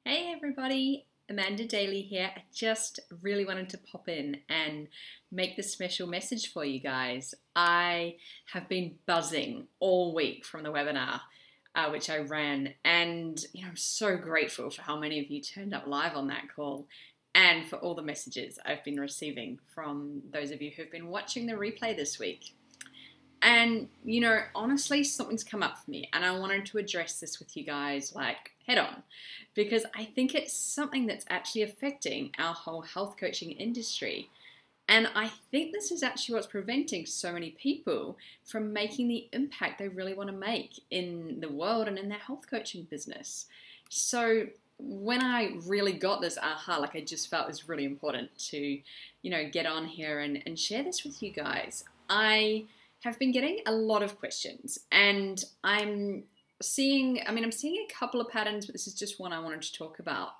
Hey everybody, Amanda Daley here. I just really wanted to pop in and make this special message for you guys. I have been buzzing all week from the webinar which I ran, and I'm so grateful for how many of you turned up live on that call and for all the messages I've been receiving from those of you who've been watching the replay this week. And, honestly, something's come up for me and I wanted to address this with you guys head on, because I think it's something that's actually affecting our whole health coaching industry. And I think this is actually what's preventing so many people from making the impact they really want to make in the world and in their health coaching business. So when I really got this aha, I just felt it was really important to, get on here and share this with you guys. I have been getting a lot of questions, and I'm seeing a couple of patterns, but this is just one I wanted to talk about.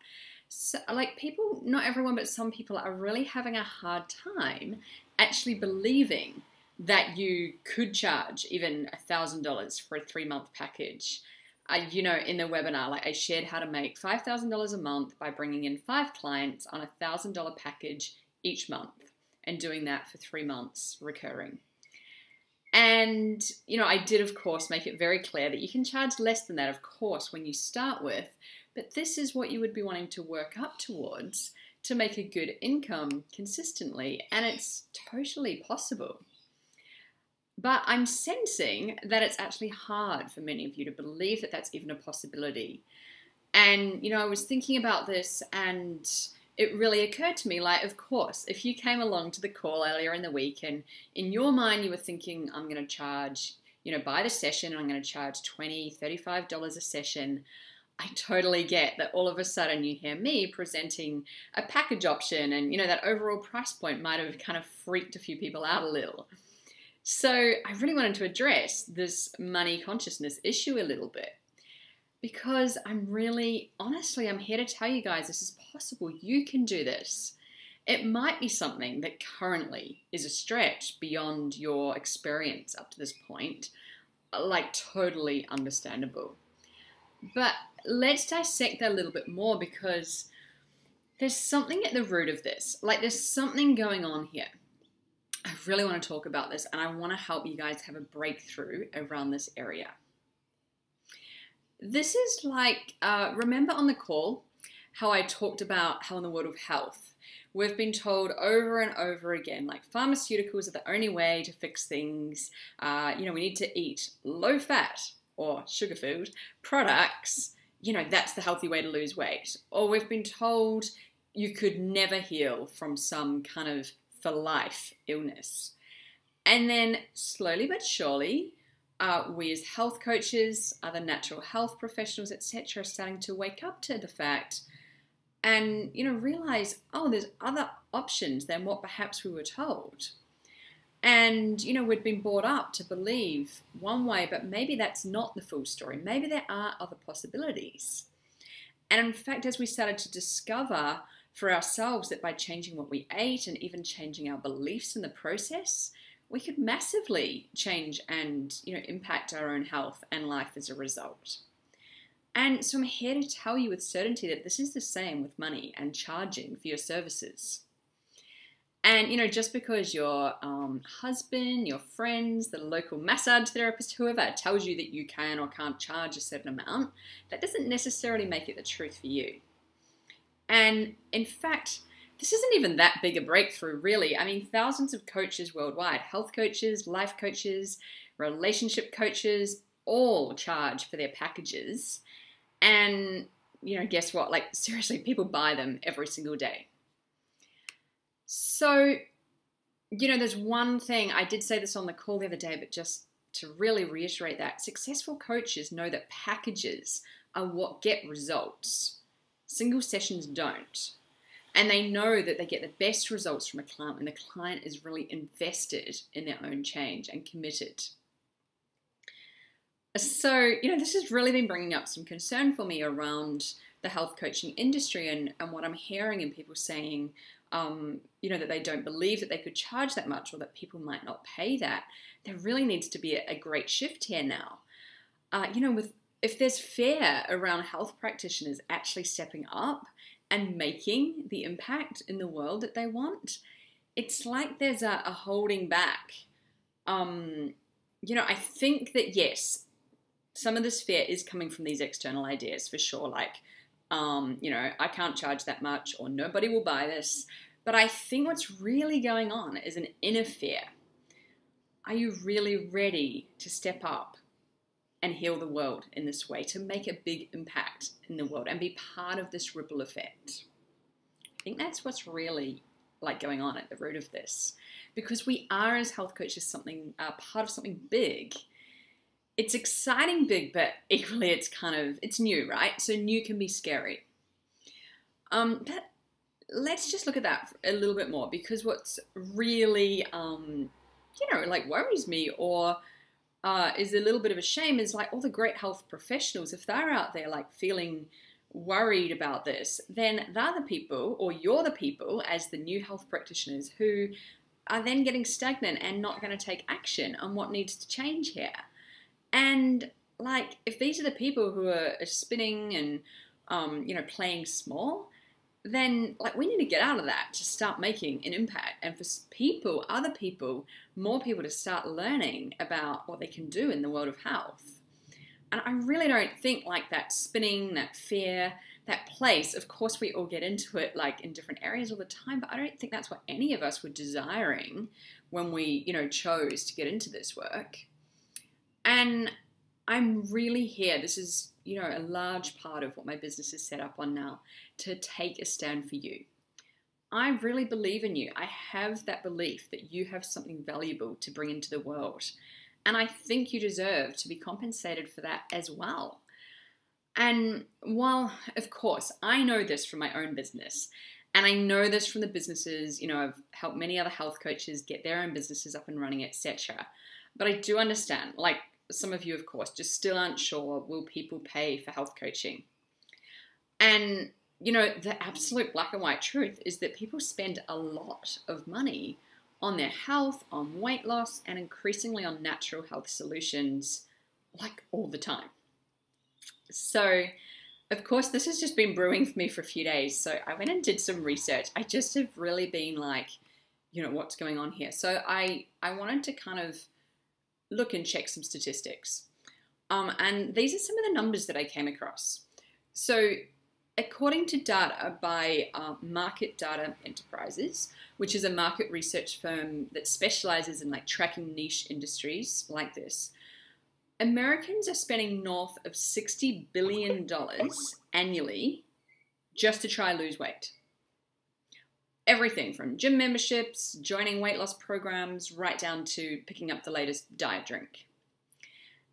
So, people, not everyone, but some people are really having a hard time actually believing that you could charge even $1,000 for a 3-month package. In the webinar, I shared how to make $5,000 a month by bringing in 5 clients on a $1,000 package each month and doing that for 3 months recurring. And, I did, of course, make it very clear that you can charge less than that, of course, when you start with, but this is what you would be wanting to work up towards to make a good income consistently, and it's totally possible. But I'm sensing that it's actually hard for many of you to believe that that's even a possibility. And, I was thinking about this, and it really occurred to me, of course, if you came along to the call earlier in the week and in your mind you were thinking, I'm going to charge, by the session, I'm going to charge $20, $35 a session, I totally get that all of a sudden you hear me presenting a package option, and, that overall price point might have kind of freaked a few people out a little. So I really wanted to address this money consciousness issue a little bit, because I'm here to tell you guys this is possible. You can do this. It might be something that currently is a stretch beyond your experience up to this point, totally understandable. But let's dissect that a little bit more, because there's something at the root of this. There's something going on here. I really want to talk about this, and I want to help you guys have a breakthrough around this area. This is remember on the call how I talked about how in the world of health, we've been told over and over again, pharmaceuticals are the only way to fix things. We need to eat low fat or sugar-filled products. That's the healthy way to lose weight. Or we've been told you could never heal from some kind of for life illness. And then slowly but surely, we as health coaches, other natural health professionals, etc., are starting to wake up to the fact and, realize, there's other options than what perhaps we were told. And, we'd been brought up to believe one way, but maybe that's not the full story. Maybe there are other possibilities. And in fact, as we started to discover for ourselves that by changing what we ate and even changing our beliefs in the process, we could massively change and impact our own health and life as a result. And so I'm here to tell you with certainty that this is the same with money and charging for your services. And just because your husband, your friends, the local massage therapist, whoever tells you that you can or can't charge a certain amount, that doesn't necessarily make it the truth for you. And in fact, this isn't even that big a breakthrough, really. Thousands of coaches worldwide, health coaches, life coaches, relationship coaches, all charge for their packages. And, guess what? Seriously, people buy them every single day. So, there's one thing, I did say this on the call the other day, but just to really reiterate that, successful coaches know that packages are what get results. Single sessions don't. And they know that they get the best results from a client when the client is really invested in their own change and committed. So, this has really been bringing up some concern for me around the health coaching industry and what I'm hearing and people saying, that they don't believe that they could charge that much or that people might not pay that. There really needs to be a great shift here now. With if there's fear around health practitioners actually stepping up and making the impact in the world that they want, it's like there's a holding back. I think that yes, some of this fear is coming from these external ideas for sure. Like, I can't charge that much, or nobody will buy this. But I think what's really going on is an inner fear. Are you really ready to step up and heal the world in this way, to make a big impact in the world and be part of this ripple effect? I think that's what's really going on at the root of this, because we are, as health coaches, part of something big. It's exciting big, but equally it's new, right? So new can be scary. But let's just look at that a little bit more, because what's really, worries me or is a little bit of a shame is all the great health professionals, if they're out there feeling worried about this, then they're the people, or you're the people as the new health practitioners, who are then getting stagnant and not going to take action on what needs to change here. And if these are the people who are spinning and playing small, then we need to get out of that to start making an impact, and for other people, more people to start learning about what they can do in the world of health. And I really don't think that spinning, that fear, that place, of course we all get into it in different areas all the time, but I don't think that's what any of us were desiring when we, chose to get into this work. And I'm really here. This is, a large part of what my business is set up on now, to take a stand for you. I really believe in you. I have that belief that you have something valuable to bring into the world. And I think you deserve to be compensated for that as well. And while, of course, I know this from my own business, and I know this from the businesses, I've helped many other health coaches get their own businesses up and running, etc. But I do understand, some of you, of course, just still aren't sure, will people pay for health coaching? And, the absolute black and white truth is that people spend a lot of money on their health, on weight loss, and increasingly on natural health solutions, all the time. So, of course, this has just been brewing for me for a few days. So I went and did some research. I just have really been what's going on here? So I wanted to kind of look and check some statistics. And these are some of the numbers that I came across. So according to data by Market Data Enterprises, which is a market research firm that specializes in tracking niche industries like this, Americans are spending north of $60 billion annually just to try lose weight. Everything from gym memberships, joining weight loss programs, right down to picking up the latest diet drink.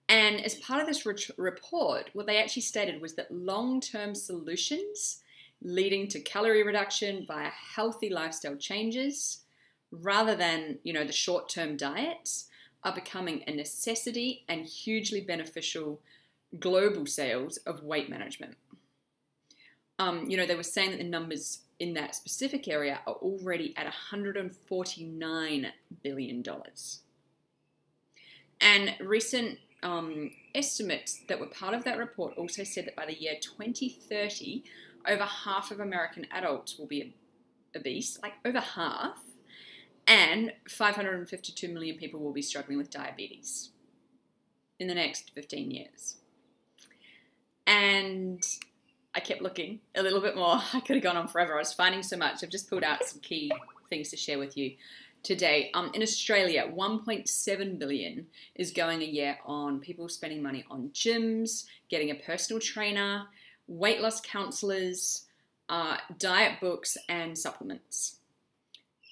And as part of this report, what they actually stated was that long-term solutions leading to calorie reduction via healthy lifestyle changes, rather than, the short-term diets, are becoming a necessity and hugely beneficial global sales of weight management. They were saying that the numbers in that specific area are already at $149 billion. And recent estimates that were part of that report also said that by the year 2030, over half of American adults will be obese, over half, and 552 million people will be struggling with diabetes in the next 15 years. And I kept looking a little bit more. I could have gone on forever. I was finding so much. I've just pulled out some key things to share with you today. In Australia, 1.7 billion is going a year on people spending money on gyms, getting a personal trainer, weight loss counselors, diet books, and supplements.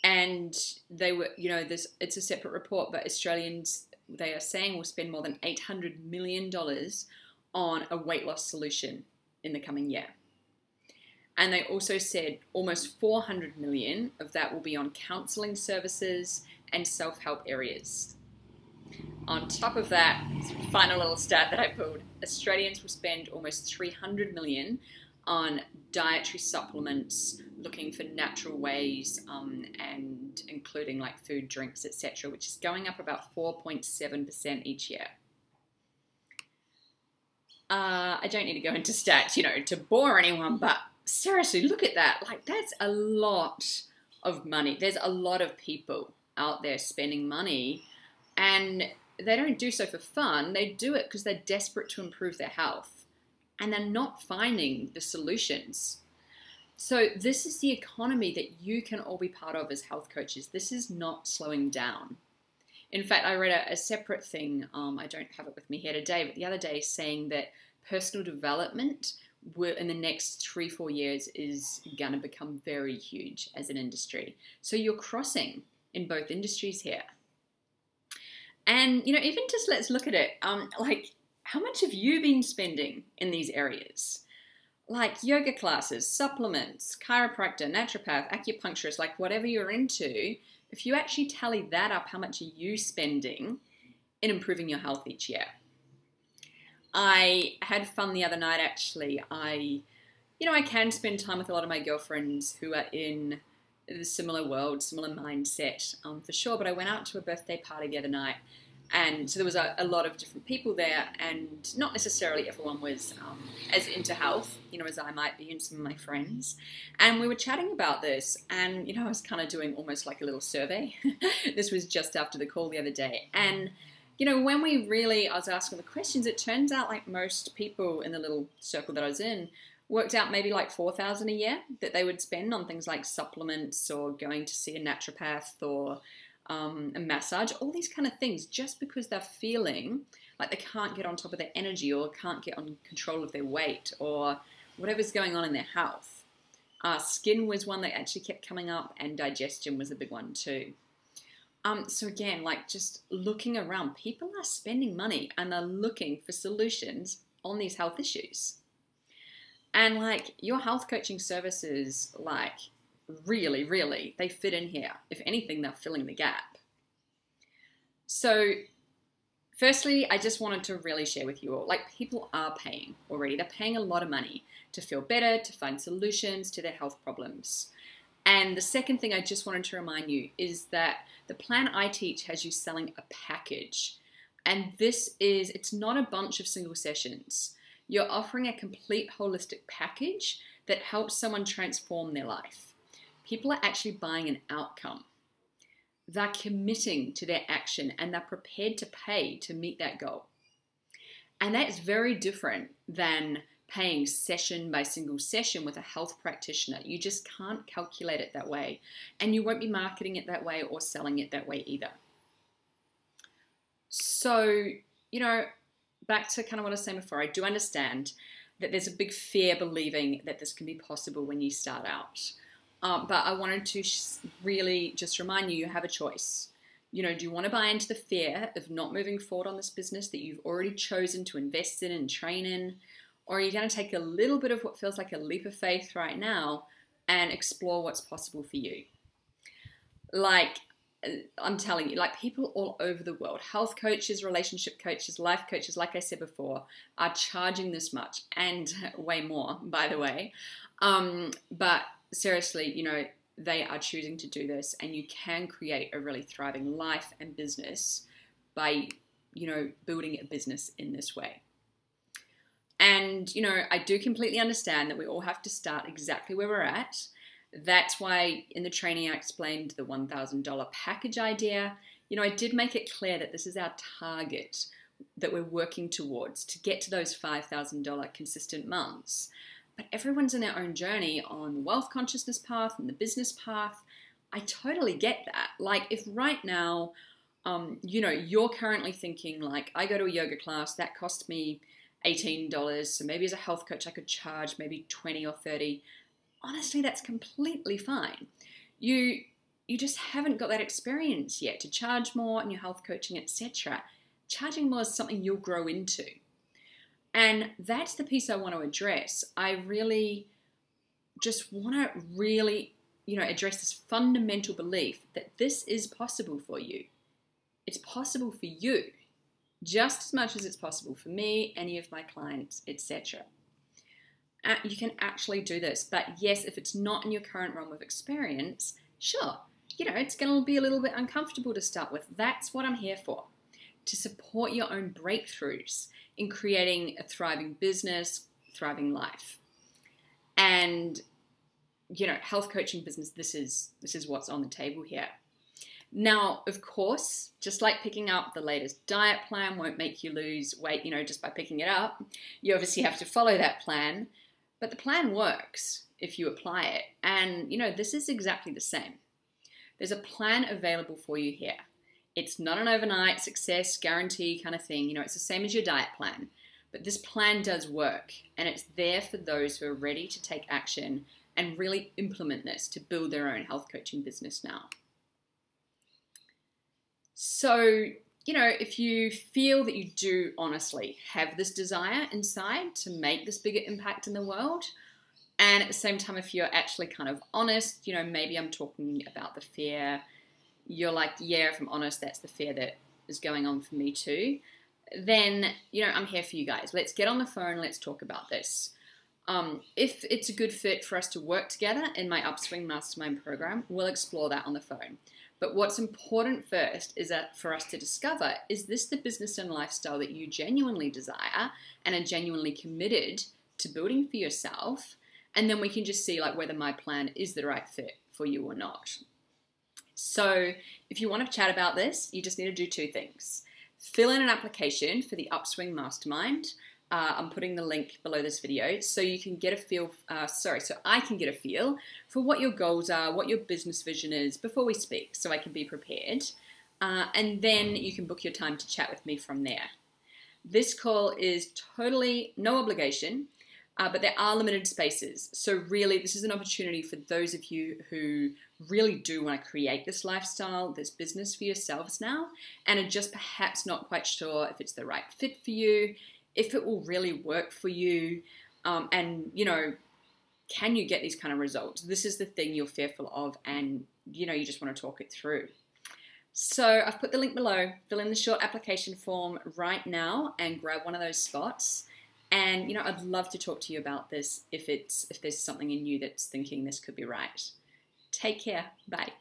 And they were, it's a separate report, but Australians, they are saying, will spend more than $800 million on a weight loss solution in the coming year. And they also said almost 400 million of that will be on counseling services and self-help areas. On top of that, final little stat that I pulled, Australians will spend almost 300 million on dietary supplements, looking for natural ways, and including food, drinks, etc., which is going up about 4.7% each year. I don't need to go into stats, you know, to bore anyone, but seriously, look at that. Like, that's a lot of money. There's a lot of people out there spending money, and they don't do so for fun. They do it because they're desperate to improve their health, and they're not finding the solutions. So this is the economy that you can all be part of as health coaches. This is not slowing down. In fact, I read a separate thing, I don't have it with me here today, but the other day, saying that personal development in the next 3-4 years is going to become very huge as an industry. So you're crossing in both industries here. And, you know, even just let's look at it, like, how much have you been spending in these areas? Like yoga classes, supplements, chiropractor, naturopath, acupuncturist, like whatever you're into, if you actually tally that up, how much are you spending in improving your health each year? I had fun the other night, actually. I can spend time with a lot of my girlfriends who are in the similar world, similar mindset, for sure. But I went out to a birthday party the other night, and so there was a lot of different people there, and not necessarily everyone was as into health, you know, as I might be and some of my friends. And we were chatting about this, and, you know, I was kind of doing almost like a little survey. This was just after the call the other day. And, you know, when I was asking the questions, it turns out like most people in the little circle that I was in worked out maybe like $4,000 a year that they would spend on things like supplements or going to see a naturopath or a massage, all these kind of things, just because they're feeling like they can't get on top of their energy or can't get on control of their weight or whatever's going on in their health. Skin was one that actually kept coming up, and digestion was a big one too. So again, like, just looking around, people are spending money and they're looking for solutions on these health issues. And like, your health coaching services, like, really, really, they fit in here. If anything, they're filling the gap. So firstly, I just wanted to really share with you all, like, people are paying already. They're paying a lot of money to feel better, to find solutions to their health problems. And the second thing I just wanted to remind you is that the plan I teach has you selling a package. And it's not a bunch of single sessions. You're offering a complete holistic package that helps someone transform their life. People are actually buying an outcome. They're committing to their action, and they're prepared to pay to meet that goal. And that's very different than paying session by single session with a health practitioner. You just can't calculate it that way, and you won't be marketing it that way or selling it that way either. So, you know, back to kind of what I was saying before, I do understand that there's a big fear believing that this can be possible when you start out. But I wanted to really just remind you, you have a choice. You know, do you want to buy into the fear of not moving forward on this business that you've already chosen to invest in and train in? Or are you going to take a little bit of what feels like a leap of faith right now and explore what's possible for you? Like, I'm telling you, like, people all over the world, health coaches, relationship coaches, life coaches, like I said before, are charging this much, and way more, by the way. But seriously, you know, they are choosing to do this, and you can create a really thriving life and business by, you know, building a business in this way. And, you know, I do completely understand that we all have to start exactly where we're at. That's why in the training I explained the $1,000 package idea. You know, I did make it clear that this is our target that we're working towards to get to those $5,000 consistent months. But everyone's in their own journey on the wealth consciousness path and the business path. I totally get that. Like, if right now, you know, you're currently thinking like, I go to a yoga class, that cost me $18. So maybe as a health coach, I could charge maybe $20 or $30. Honestly, that's completely fine. You just haven't got that experience yet to charge more in your health coaching, etc. Charging more is something you'll grow into. And that's the piece I want to address. I really just want to really, you know, address this fundamental belief that this is possible for you. It's possible for you just as much as it's possible for me, any of my clients, etc. You can actually do this. But yes, if it's not in your current realm of experience, sure, you know, it's going to be a little bit uncomfortable to start with. That's what I'm here for. to support your own breakthroughs in creating a thriving business, thriving life. And, you know, health coaching business, this is what's on the table here. Now, of course, just like picking up the latest diet plan won't make you lose weight, you know, just by picking it up, you obviously have to follow that plan, but the plan works if you apply it. And, you know, this is exactly the same. There's a plan available for you here. It's not an overnight success guarantee kind of thing. You know, it's the same as your diet plan, but this plan does work, and it's there for those who are ready to take action and really implement this to build their own health coaching business now. So, you know, if you feel that you do honestly have this desire inside to make this bigger impact in the world, and at the same time, if you're actually kind of honest, you know, maybe I'm talking about the fear, you're like, yeah, if I'm honest, that's the fear that is going on for me too, then, you know, I'm here for you guys. Let's get on the phone, let's talk about this. If it's a good fit for us to work together in my Upswing Mastermind program, we'll explore that on the phone. But what's important first is that for us to discover, is this the business and lifestyle that you genuinely desire and are genuinely committed to building for yourself? And then we can just see like whether my plan is the right fit for you or not. So if you want to chat about this, you just need to do two things. Fill in an application for the Upswing Mastermind. I'm putting the link below this video so you can get a feel, so I can get a feel for what your goals are, what your business vision is before we speak, so I can be prepared. And then you can book your time to chat with me from there. This call is totally no obligation, but there are limited spaces. So really, this is an opportunity for those of you who really do want to create this lifestyle, this business for yourselves now, and are just perhaps not quite sure if it's the right fit for you, if it will really work for you, and, you know, can you get these kind of results? This is the thing you're fearful of, and, you know, you just want to talk it through. So I've put the link below. Fill in the short application form right now and grab one of those spots. And, you know, I'd love to talk to you about this if there's something in you that's thinking this could be right. Take care. Bye.